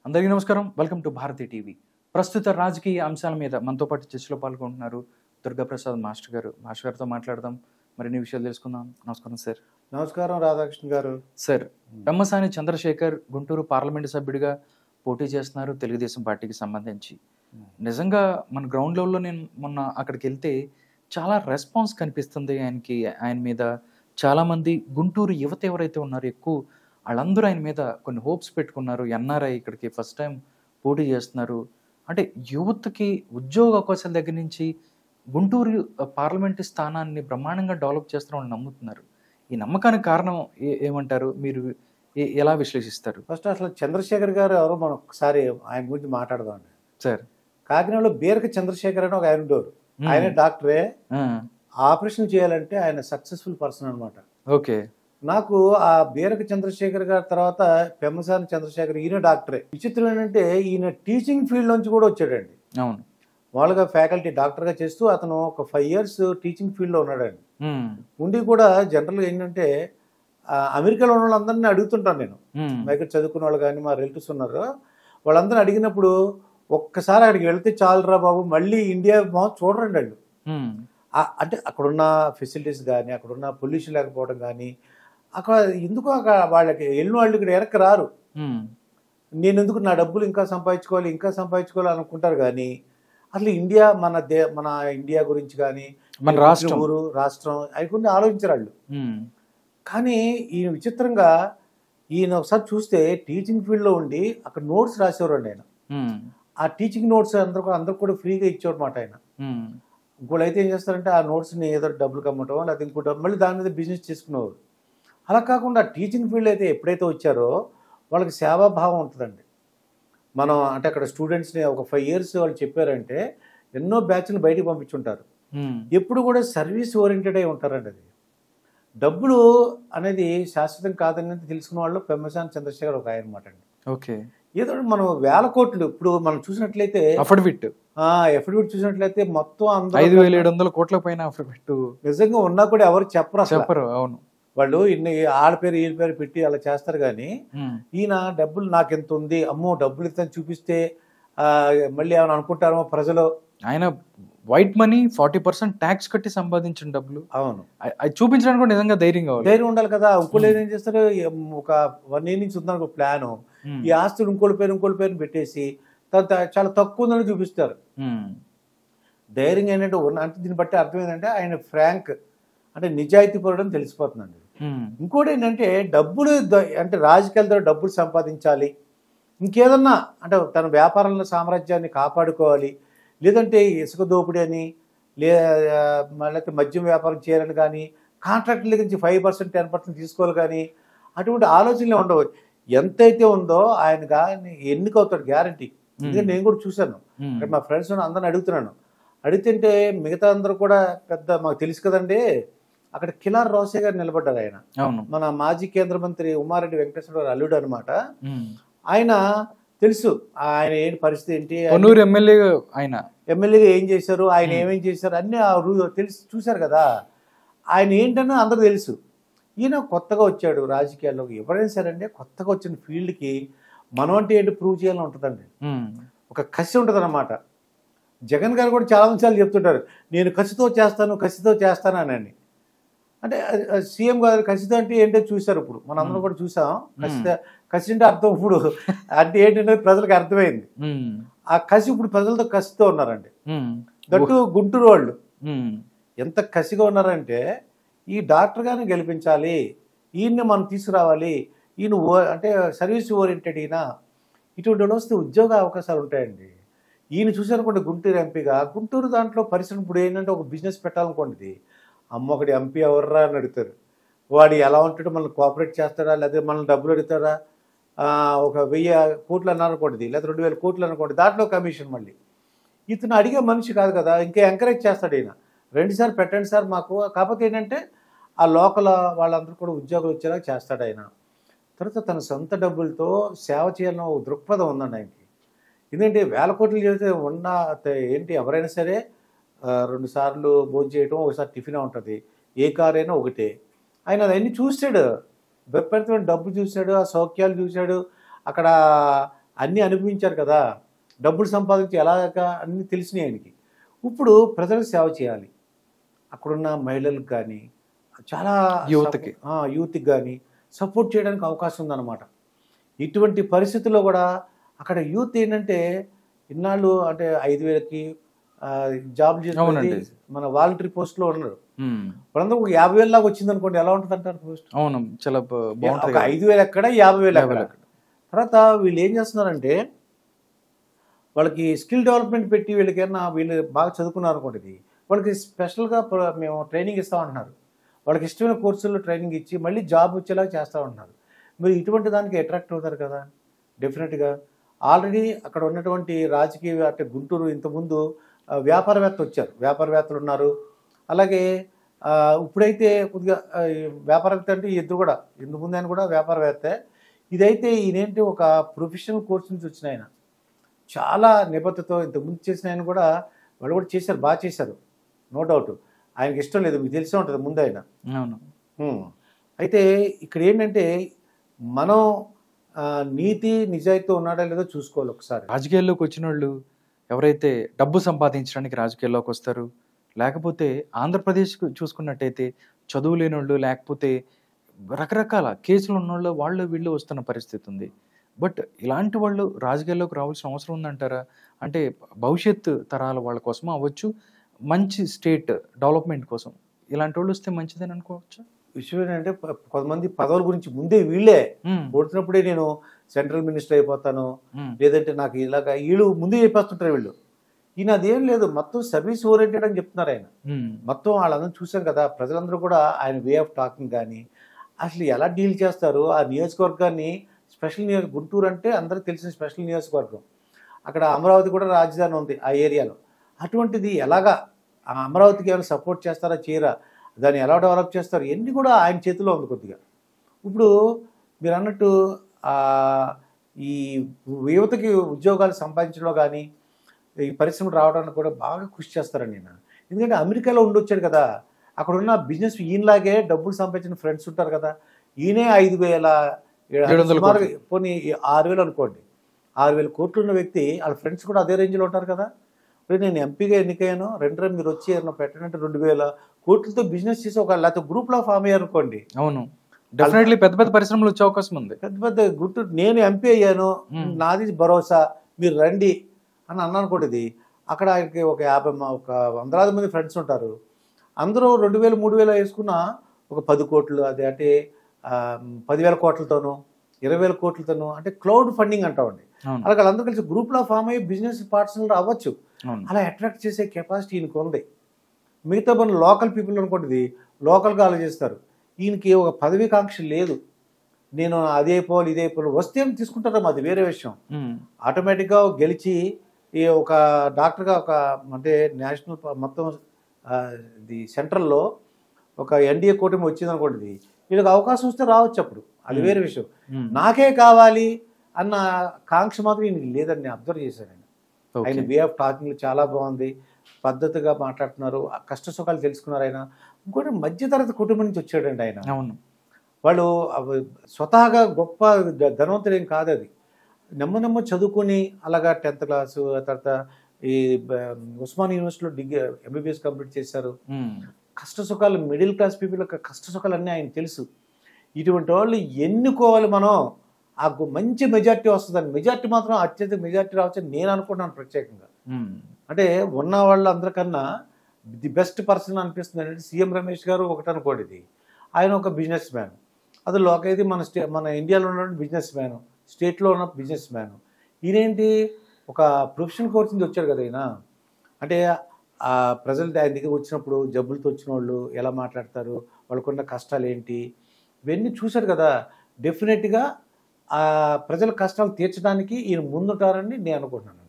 అందరికీ నమస్కారం. Welcome to Bharati TV. ప్రస్తుత రాజకీయ అంశాల మీద మనతో పాటు చర్చలో పాల్గొంటున్నారు దుర్గాప్రసాద్ మాస్టర్ గారు. మాస్టర్ గారితో మాట్లాడదాం, మరిన్ని విషయాలు తెలుసుకుందాం. నమస్కారం సార్. నమస్కారం రాధాకృష్ణ గారు. సార్, పెమ్మసాని చంద్రశేఖర్ గుంటూరు పార్లమెంటు సభ్యుడిగా పోటీ చేస్తున్నారు తెలుగుదేశం పార్టీకి సంబంధించి. నిజంగా మన గ్రౌండ్ లెవెల్లో నేను మొన్న అక్కడికి వెళ్తే చాలా రెస్పాన్స్ కనిపిస్తుంది ఆయన మీద. చాలామంది గుంటూరు యువత ఎవరైతే ఉన్నారో ఎక్కువ వాళ్ళందరూ ఆయన మీద కొన్ని హోప్స్ పెట్టుకున్నారు. ఎన్ఆర్ఐ ఇక్కడికి ఫస్ట్ టైం పోటీ చేస్తున్నారు అంటే యువతకి ఉద్యోగ అవకాశాల దగ్గర నుంచి గుంటూరు పార్లమెంటు స్థానాన్ని బ్రహ్మాండంగా డెవలప్ చేస్తారని నమ్ముతున్నారు. ఈ నమ్మకానికి కారణం ఏమంటారు? మీరు ఎలా విశ్లేషిస్తారు? ఫస్ట్ అసలు చంద్రశేఖర్ గారు ఎవరో మనం ఒకసారి ఆయన గురించి మాట్లాడదాం సార్. కాకినాడలో బీరక చంద్రశేఖర్ అని ఒక ఆయన ఉండేవారు. ఆయన డాక్టరే. ఆపరేషన్ చేయాలంటే ఆయన సక్సెస్ఫుల్ పర్సన్ అనమాట. ఓకే. నాకు ఆ బీరక చంద్రశేఖర్ గారి తర్వాత పెమ్మసాని చంద్రశేఖర్, ఈయన డాక్టరే. విచిత్రం ఏంటంటే ఈయన టీచింగ్ ఫీల్డ్ నుంచి కూడా వచ్చాడండి. అవును. వాళ్ళగా ఫ్యాకల్టీ డాక్టర్గా చేస్తూ అతను ఒక 5 years టీచింగ్ ఫీల్డ్లో ఉన్నాడండి. ఉండి కూడా జనరల్గా ఏంటంటే అమెరికాలో ఉన్న వాళ్ళందరినీ అడుగుతుంటాను నేను. ఇక్కడ చదువుకున్న వాళ్ళు కానీ మా రిలేటివ్స్ ఉన్నారు, వాళ్ళందరూ అడిగినప్పుడు ఒక్కసారి అక్కడికి వెళ్తే చాలురా బాబు, మళ్ళీ ఇండియా చూడరండి వాళ్ళు. అంటే అక్కడున్న ఫెసిలిటీస్ కానీ, అక్కడున్న పొల్యూషన్ లేకపోవడం కానీ, అక్కడ ఎందుకు వాళ్ళకి వెళ్ళిన వాళ్ళు ఇక్కడ వెనక్కి రారు. నేను ఎందుకు నా డబ్బులు ఇంకా సంపాదించుకోవాలి అనుకుంటారు. కానీ అసలు ఇండియా మన ఇండియా గురించి కానీ, మన రాష్ట్రం అవి కొన్ని ఆలోచించరు వాళ్ళు. కానీ ఈయన విచిత్రంగా ఈయన ఒకసారి చూస్తే టీచింగ్ ఫీల్డ్లో ఉండి అక్కడ నోట్స్ రాసేవారు అండి ఆయన. ఆ టీచింగ్ నోట్స్ అందరూ కూడా ఫ్రీగా ఇచ్చేవారన్నమాట ఆయన. ఇంకోళ్ళు అయితే ఏం చేస్తారంటే ఆ నోట్స్ని ఏదో డబ్బులు కమ్మటం, లేకపోతే ఇంకోటి మళ్ళీ దాని మీద బిజినెస్ చేసుకునేవారు. అలా కాకుండా టీచింగ్ ఫీల్డ్ అయితే ఎప్పుడైతే వచ్చారో వాళ్ళకి సేవాభావం ఉంటుందండి. మనం అంటే అక్కడ స్టూడెంట్స్ని ఒక 5 years వాళ్ళు చెప్పారంటే ఎన్నో బ్యాచ్లు బయటికి పంపించుంటారు. ఎప్పుడు కూడా సర్వీస్ ఓరియంటెడ్ అయి ఉంటారండి. అది డబ్బులు అనేది శాశ్వతం కాదని తెలుసుకున్న వాళ్ళు పెమ్మసాని చంద్రశేఖర్ ఒక ఆయన అనమాట అండి. ఓకే. ఏదో మనం 1000 కోట్లు ఇప్పుడు మనం చూసినట్లయితే ఎఫిడవిట్ చూసినట్లయితే మొత్తం 5700 కోట్ల పైన అఫిడవిట్ నిజంగా ఉన్నా కూడా ఎవరు చెప్పరు. అవును. వాళ్ళు ఇన్ని ఆడ పేరు వీళ్ళ పేరు పెట్టి అలా చేస్తారు. కానీ ఈయన డబ్బులు నాకు ఎంత ఉంది, అమ్మో డబ్బులు ఇస్తాను చూపిస్తే మళ్ళీ ఏమైనా అనుకుంటారో ప్రజలు. ఆయన వైట్ మనీ 40% ట్యాక్స్ కట్టి సంపాదించిన డబ్బులు. అవును. అది చూపించడానికి కూడా నిజంగా ధైర్యం ఉండాలి కదా. ఇంకోళ్ళు ఏం చేస్తారు, ఒక 1 year నుంచి ఉందని ఒక ప్లాను, ఈ ఆస్తులు ఇంకోళ్ళ పేరు పెట్టేసి తర్వాత చాలా తక్కువ ఉందని చూపిస్తారు. ధైర్యం ఏంటంటే అంటే దీన్ని బట్టి అర్థం ఏంటంటే ఆయన ఫ్రాంక్ అంటే నిజాయితీ పడడం తెలిసిపోతుందండి. ఇంకోటి ఏంటంటే డబ్బులు అంటే రాజకీయాల ద్వారా డబ్బులు సంపాదించాలి, ఇంకేదన్నా అంటే తన వ్యాపారంలో సామ్రాజ్యాన్ని కాపాడుకోవాలి, లేదంటే ఇసుక దోపిడీ అని లేకపోతే మద్యం వ్యాపారం చేయాలని కానీ, కాంట్రాక్టుల నుంచి 5% 10% తీసుకోవాలి కానీ అటువంటి ఆలోచనలే ఉండవు. ఎంతైతే ఉందో ఆయన కానీ ఎన్నికవుతాడు గ్యారంటీ. ఎందుకంటే నేను కూడా చూశాను, అంటే మా ఫ్రెండ్స్ అందరిని అడుగుతుంటే మిగతా అందరూ కూడా పెద్ద మాకు తెలుసు కదండి. అక్కడ కిలార్ రోసే గారు నిలబడ్డారు. ఆయన మన మాజీ కేంద్ర మంత్రి ఉమారెడ్డి వెంకటేశ్వర గారు అల్లుడు అనమాట. ఆయన తెలుసు ఆయన ఏంటి పరిస్థితి ఏంటి, ఎమ్మెల్యేగా ఏం చేశారు, ఆయన ఏమేం చేశారు అన్నీ తెలిసి చూశారు కదా. ఆయన ఏంటన్నా అందరూ తెలుసు. ఈయన కొత్తగా వచ్చాడు రాజకీయాల్లో. ఎవరైనా సరే అండి కొత్తగా వచ్చిన ఫీల్డ్కి మనం అంటే ఏంటి ప్రూవ్ చేయాలని ఉంటుందండి, ఒక కసి ఉంటుంది అన్నమాట. జగన్ గారు కూడా చాలా అంశాలు చెప్తుంటారు, నేను కసితో చేస్తాను అని. అంటే సీఎం గారు కసితో అంటే ఏంటో చూశారు. ఇప్పుడు మనం అందరం కూడా చూసాం. కసి అంటే అర్థం ఇప్పుడు అంటే ఏంటంటే ప్రజలకు అర్థమైంది. ఆ కసి ఇప్పుడు ప్రజలతో కసితో ఉన్నారండి. దట్టు గుంటూరు వాళ్ళు ఎంత కసిగా ఉన్నారంటే ఈ డాక్టర్ గారిని గెలిపించాలి, ఈయన్ని మనం తీసుకురావాలి, ఈయన అంటే సర్వీస్ ఓరియంటెడ్, ఈయన ఇటువంటి వాళ్ళు వస్తే ఉద్యోగ అవకాశాలు ఉంటాయండి. ఈయన చూసానుకోండి గుంటూరు ఎంపీగా, గుంటూరు దాంట్లో పరిశ్రమ ఇప్పుడు ఏంటంటే ఒక బిజినెస్ పెట్టాలనుకోండి, అమ్మ ఒకటి ఎంపీ ఎవర్రా అని అడుగుతారు. వాడు ఎలా ఉంటాడో మనల్ని కోఆపరేట్ చేస్తాడా, లేదా మనల్ని డబ్బులు అడుగుతాడా. ఒక 1000 కోట్లు అన్నారనుకోండి, లేదా 2000 కోట్లు అనుకోండి, దాంట్లో కమిషన్. మళ్ళీ ఇతను అడిగే మనిషి కాదు కదా, ఇంకా ఎంకరేజ్ చేస్తాడు ఈయన. 2 సార్లు పెట్టండి సార్ మాకు. కాకపోతే ఏంటంటే ఆ లోకల్ వాళ్ళందరూ కూడా ఉద్యోగాలు వచ్చేలా చేస్తాడు ఆయన. తర్వాత తన సొంత డబ్బులతో సేవ చేయాలన్న దృక్పథం ఉందండి ఆయనకి. ఎందుకంటే 1000 కోట్లు చేస్తే ఉన్న ఏంటి ఎవరైనా సరే 2 సార్లు భోజనం చేయటం, ఒకసారి టిఫిన్ ఉంటుంది, ఏ కార్ అయినా ఒకటే. ఆయన అవన్నీ చూసాడు, విపరీతమైన డబ్బు చూశాడు, ఆ సౌఖ్యాలు చూశాడు, అక్కడ అన్నీ అనుభవించారు కదా, డబ్బులు సంపాదించి ఎలాగా అన్నీ తెలిసినాయి ఆయనకి. ఇప్పుడు ప్రజలకు సేవ చేయాలి, అక్కడున్న మహిళలకు కానీ చాలా యువతకి. యూత్కి కానీ సపోర్ట్ చేయడానికి అవకాశం ఉందన్నమాట. ఇటువంటి పరిస్థితుల్లో కూడా అక్కడ యూత్ ఏంటంటే ఇన్నాళ్ళు అంటే 5,000కి జాబ్ అవునండి. చేసి మన వాలంటరీ పోస్ట్లో ఉన్నారు. ఉమ్. వాళ్ళందరూ ఒక 50,000 లాగా వచ్చింది అనుకోండి, ఎలా ఉంటుంది అంటారు పోస్ట్? అవును, చాలా బాగుంటుంది ఒక కదా. 5,000 ఎక్కడ, 50,000 ఎక్కడ. 50,000 తర్వాత వీళ్ళు ఏం చేస్తున్నారంటే వాళ్ళకి స్కిల్ డెవలప్మెంట్ పెట్టి వీళ్ళు బాగా చదువుకున్నారు అనుకోండి, వాళ్ళకి స్పెషల్గా మేము ట్రైనింగ్ ఇస్తామంటున్నారు. వాళ్ళకి ఇష్టమైన కోర్సుల్లో ట్రైనింగ్ ఇచ్చి మళ్ళీ జాబ్ వచ్చేలాగా చేస్తూ ఉంటున్నారు. మీరు ఇటువంటి దానికి అట్రాక్ట్ అవుతారు కదా డెఫినెట్గా. ఆల్రెడీ అక్కడ ఉన్నటువంటి రాజకీయ అంటే గుంటూరు ఇంతకుముందు వ్యాపారవేత్త వచ్చారు, వ్యాపారవేత్తలు ఉన్నారు. అలాగే ఇప్పుడైతే కొద్దిగా వ్యాపారవేత్త అంటే ఇద్దరు కూడా, ఇంతకు ముందు ఆయన కూడా వ్యాపారవేత్త. ఇదైతే ఈయనేంటి ఒక ప్రొఫెషనల్ కోర్స్ నుంచి వచ్చిన ఆయన, చాలా నిబద్ధతతో ఇంతకుముందు చేసిన ఆయన కూడా వాళ్ళు కూడా చేశారు, బాగా చేశారు, నో డౌట్. ఆయనకి ఇష్టం లేదు, మీకు తెలిసే ఉంటుంది ముందు ఆయన. అవును. అయితే ఇక్కడ ఏంటంటే మనం నీతి నిజాయితీతో ఉన్నాడా లేదో చూసుకోవాలి ఒకసారి. రాజకీయాల్లోకి వచ్చిన వాళ్ళు ఎవరైతే డబ్బు సంపాదించడానికి రాజకీయాల్లోకి వస్తారు, లేకపోతే ఆంధ్రప్రదేశ్ చూసుకున్నట్టయితే చదువు లేని వాళ్ళు, లేకపోతే రకరకాల కేసులు ఉన్నోళ్ళు వాళ్ళు వీళ్ళు వస్తున్న పరిస్థితి ఉంది. బట్ ఇలాంటి వాళ్ళు రాజకీయాల్లోకి రావాల్సిన అవసరం ఉందంటారా? అంటే భవిష్యత్ తరాల వాళ్ళ కోసం అవ్వచ్చు, మంచి స్టేట్ డెవలప్మెంట్ కోసం ఇలాంటి వాళ్ళు వస్తే మంచిదని అనుకోవచ్చు. విషయం ఏంటంటే కొంతమంది పదవుల గురించి ముందే వీళ్ళే ఓడినప్పుడే నేను సెంట్రల్ మినిస్టర్ అయిపోతాను, లేదంటే నాకు ఇలాగా వీళ్ళు ముందే చెప్పేస్తుంటారు వీళ్ళు. ఈయన అదేం లేదు, మొత్తం సర్వీస్ ఓరియంటెడ్ అని చెప్తున్నారు ఆయన. మొత్తం వాళ్ళందరూ చూసాం కదా, ప్రజలందరూ కూడా ఆయన వే ఆఫ్ టాకింగ్ కానీ అసలు ఎలా డీల్ చేస్తారు. ఆ నియోజకవర్గాన్ని స్పెషల్ గుంటూరు అంటే అందరికీ తెలిసిన స్పెషల్ నియోజకవర్గం. అక్కడ అమరావతి కూడా రాజధాని ఉంది ఆ ఏరియాలో. అటువంటిది ఎలాగా ఆ అమరావతికి ఏమైనా సపోర్ట్ చేస్తారా, చేయరా, దాన్ని ఎలా డెవలప్ చేస్తారు, ఇవన్నీ కూడా ఆయన చేతిలో ఉంది కొద్దిగా. ఇప్పుడు మీరు అన్నట్టు ఈ యువతకి ఉద్యోగాలు సంపాదించడంలో కానీ ఈ పరిశ్రమలు రావడానికి కూడా బాగా కృషి చేస్తారండి నేను. ఎందుకంటే అమెరికాలో ఉండొచ్చాడు కదా, అక్కడ ఉన్న బిజినెస్ ఈయనలాగే డబ్బులు సంపాదించిన ఫ్రెండ్స్ ఉంటారు కదా. ఈయనే 5,700 పోనీ 6,000 అనుకోండి, 6,000 కోట్లు ఉన్న వ్యక్తి వాళ్ళ ఫ్రెండ్స్ కూడా అదే రేంజ్లో ఉంటారు కదా. ఇప్పుడు నేను ఎంపీగా ఎన్నికయ్యాను, రెండు మీరు వచ్చి ఏమన్నా పెట్టాలంటే 2,000 కోట్లతో బిజినెస్ చేసి ఒక లేకపోతే గ్రూప్లో ఫామ్ అయ్యారు అనుకోండి. అవును, డెఫినెట్లీ పెద్ద పెద్ద పరిశ్రమలు వచ్చే అవకాశం ఉంది. పెద్ద పెద్ద గుర్తు నేను ఎంపీ అయ్యాను, నాది భరోసా, మీరు రండి అని అన్నాను కూడా. ఇది అక్కడ ఒక 100 మంది ఫ్రెండ్స్ ఉంటారు, అందరూ 2,000 3,000 వేసుకున్న ఒక 10 కోట్లు, అదే అంటే 10,000 కోట్లతోనూ 20,000 కోట్లతోనూ, అంటే క్లౌడ్ ఫండింగ్ అంటామండి. అలాగే వాళ్ళందరూ కలిసి గ్రూప్లో ఫామ్ అయ్యి బిజినెస్ పార్ట్నర్ అవ్వచ్చు. అలా అట్రాక్ట్ చేసే కెపాసిటీ ఈయనకు ఉంది. మిగతా మన లోకల్ పీపుల్ అనుకోండి లోకల్గా ఆలోచిస్తారు, ఈయనకి ఒక పదవీకాంక్ష లేదు, నేను అదే అయిపోవాలి ఇదే అయిపోవాలి, వస్తే తీసుకుంటారేమో అది వేరే విషయం. ఆటోమేటిక్గా గెలిచి ఒక డాక్టర్గా ఒక అంటే నేషనల్ మొత్తం ఇది సెంట్రల్లో ఒక ఎన్డీఏ కూటమి వచ్చింది అనుకోండి, వీళ్ళకి అవకాశం వస్తే రావచ్చు, అప్పుడు అది వేరే విషయం. నాకే కావాలి అన్న కాంక్ష మాత్రం ఈయనకి లేదని నేను అబ్జర్వ్ చేశాను. ఆయన వే ఆఫ్ టాకింగ్ చాలా బాగుంది, పద్ధతిగా మాట్లాడుతున్నారు, కష్ట సుఖాలు తెలుసుకున్నారు ఆయన. ఇంకోటి మధ్యతరగతి కుటుంబం నుంచి వచ్చాడండి ఆయన. అవును, వాళ్ళు స్వతహాగా గొప్ప ధనవంతులు ఏం కాదు, అది నెమ్మ చదువుకుని అలాగా 10th క్లాసు తర్వాత ఈ ఉస్మాన్ యూనివర్సిటీలో MBBS కంప్లీట్ చేశారు. కష్ట సుఖాలు మిడిల్ క్లాస్ పీపుల్ యొక్క కష్ట సుఖాలు అన్నీ ఆయన తెలుసు. ఇటువంటి వాళ్ళు ఎన్నుకోవాలి మనం, ఆ మంచి మెజార్టీ వస్తుందని. మెజార్టీ మాత్రం అత్యధిక మెజార్టీ రావచ్చని నేను అనుకుంటున్నాను ప్రత్యేకంగా. అంటే ఉన్న వాళ్ళందరికన్నా ది బెస్ట్ పర్సన్ అనిపిస్తుంది అంటే సీఎం రమేష్ గారు ఒకటి అనుకోండి, ఇది ఆయన ఒక బిజినెస్ మ్యాన్, అది లోకైతే మన ఇండియాలో ఉన్న బిజినెస్ మ్యాన్, స్టేట్లో ఉన్న బిజినెస్ మ్యాన్. ఈయనేంటి ఒక ప్రొఫెషనల్ కోర్స్ నుంచి వచ్చాడు కదా ఈయన. అంటే ఆ ప్రజలు ఆయన దగ్గర వచ్చినప్పుడు జబ్బులతో వచ్చిన వాళ్ళు ఎలా మాట్లాడతారు, వాళ్ళకున్న కష్టాలు ఏంటి, ఇవన్నీ చూశారు కదా. డెఫినెట్గా ఆ ప్రజల కష్టాలు తీర్చడానికి ఈయన ముందుంటారని నేను అనుకుంటున్నాను.